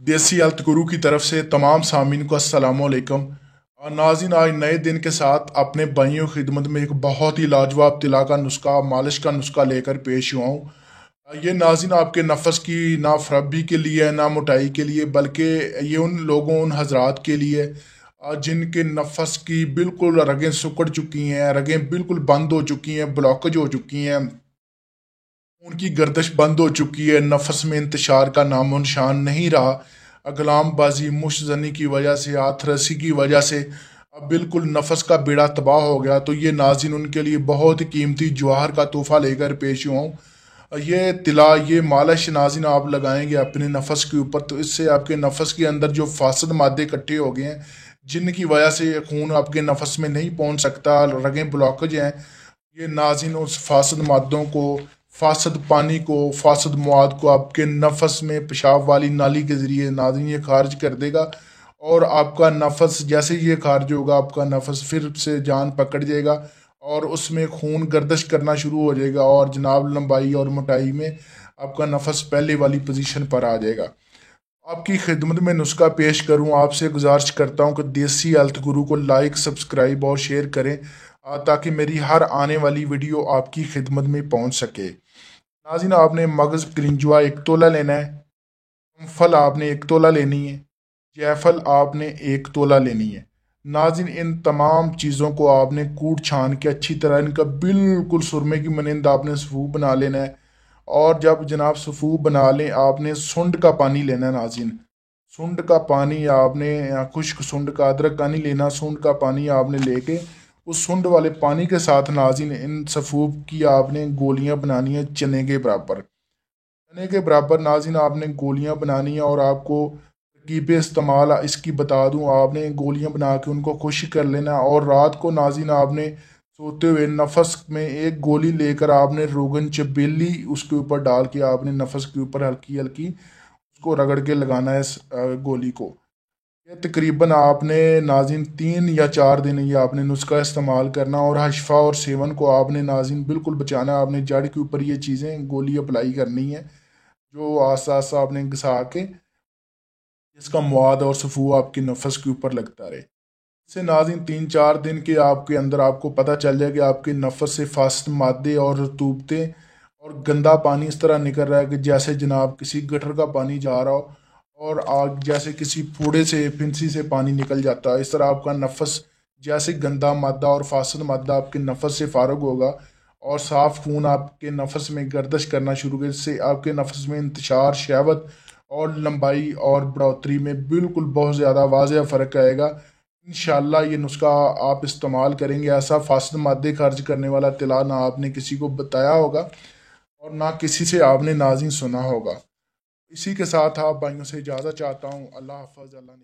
देसी हेल्थ गुरु की तरफ से तमाम सामीन को अस्सलाम वालेकुम। और नाज़रीन, आज नए दिन के साथ अपने भाइयों की खिदमत में एक बहुत ही लाजवाब तिला का नुस्खा, मालिश का नुस्खा लेकर पेश हुआ हूँ। ये नाज़रीन आपके नफस की ना फरबी के लिए है ना मोटाई के लिए, बल्कि ये उन लोगों, उन हजरात के लिए जिनके नफस की बिल्कुल रगें सिकुड़ चुकी हैं, रगें बिल्कुल बंद हो चुकी हैं, ब्लॉकेज हो चुकी हैं, उनकी गर्दश बंद हो चुकी है, नफस में इंतशार का नामो निशान नहीं रहा। अगलामबाजी, मुश्तजनी की वजह से, आथरसी की वजह से अब बिल्कुल नफस का बेड़ा तबाह हो गया। तो ये नाज़रीन उनके लिए बहुत ही कीमती जवाहर का तोहफा लेकर पेश हुआ हूँ। ये तिला, ये मालिश नाज़रीन आप लगाएंगे अपने नफस के ऊपर, तो इससे आपके नफस के अंदर जो फासद मादे इकट्ठे हो गए हैं, जिनकी वजह से खून आपके नफस में नहीं पहुँच सकता, रगें ब्लॉकेज हैं, ये नाज़रीन उस फासद मादों को, फासद पानी को, फासद मवाद को आपके नफस में पेशाब वाली नाली के ज़रिए नाज़रीन ये खारिज कर देगा। और आपका नफस जैसे ही ये खारिज होगा, आपका नफस फिर से जान पकड़ जाएगा और उसमें खून गर्दिश करना शुरू हो जाएगा, और जनाब लंबाई और मोटाई में आपका नफस पहले वाली पोजीशन पर आ जाएगा। आपकी खिदमत में नुस्खा पेश करूं, आपसे गुजारिश करता हूं कि देसी हेल्थ गुरु को लाइक, सब्सक्राइब और शेयर करें, ताकि मेरी हर आने वाली वीडियो आपकी खिदमत में पहुंच सके। नाज़रीन, आपने मगज़ कलिंजवा 1 तोला लेना है, मूंगफल आपने 1 तोला लेनी है, जायफल आपने 1 तोला लेनी है। नाज़रीन, इन तमाम चीज़ों को आपने कूट छान के अच्छी तरह इनका बिल्कुल सुरमे की मनिंद आपने सफूफ बना लेना है। और जब जनाब सफूफ बना लें, आपने सुंड का पानी लेना है नाज़रीन। सुंड का पानी आपने, खुश्क सुंड का, अदरक का नहीं लेना, सुंड का पानी आपने लेके उस सुंड वाले पानी के साथ नाज़रीन इन सफूफ की आपने गोलियां बनानी है, चने के बराबर। चने के बराबर नाज़रीन आपने गोलियां बनानी है। और आपको तरकीब इस्तेमाल इसकी बता दूं, आपने गोलियां बना के उनको खुश्क कर लेना। और रात को नाज़रीन आपने सोते हुए नफस में एक गोली लेकर आपने रोगन चबेली उसके ऊपर डाल के आपने नफस के ऊपर हल्की हल्की उसको रगड़ के लगाना है इस गोली को। ये तकरीबन आपने नाज़रीन 3 या 4 दिन ये आपने नुस्खा इस्तेमाल करना। और हशफा और सेवन को आपने नाज़रीन बिल्कुल बचाना है। आपने जड़ के ऊपर ये चीज़ें गोली अप्लाई करनी है, जो आस्ता आस्ता आपने घसा के इसका मवाद और सफू आपके नफस के ऊपर लगता रहे। इससे नाज़रीन 3 4 दिन के आपके अंदर आपको पता चल जाए कि आपके नफस से फास्ट मादे और रतूबतें और गंदा पानी इस तरह निकल रहा है कि जैसे जनाब किसी गटर का पानी जा रहा हो, और आग जैसे किसी फूड़े से, फिंसी से पानी निकल जाता है। इस तरह आपका नफस जैसे गंदा मादा और फासद मादा आपके नफस से फारग होगा और साफ खून आपके नफस में गर्दिश करना शुरू कर, इससे आपके नफस में इंतशार, शहवत और लंबाई और बढ़ोतरी में बिल्कुल बहुत ज़्यादा वाज़ेह फ़र्क आएगा। इंशाल्लाह ये नुस्खा आप इस्तेमाल करेंगे, ऐसा फासद मादे खर्च करने वाला तिला ना आपने किसी को बताया होगा और ना किसी से आपने नाज़रीन सुना होगा। इसी के साथ आप भाइयों से इजाज़त चाहता हूँ। अल्लाह हाफ़िज़। अल्लाह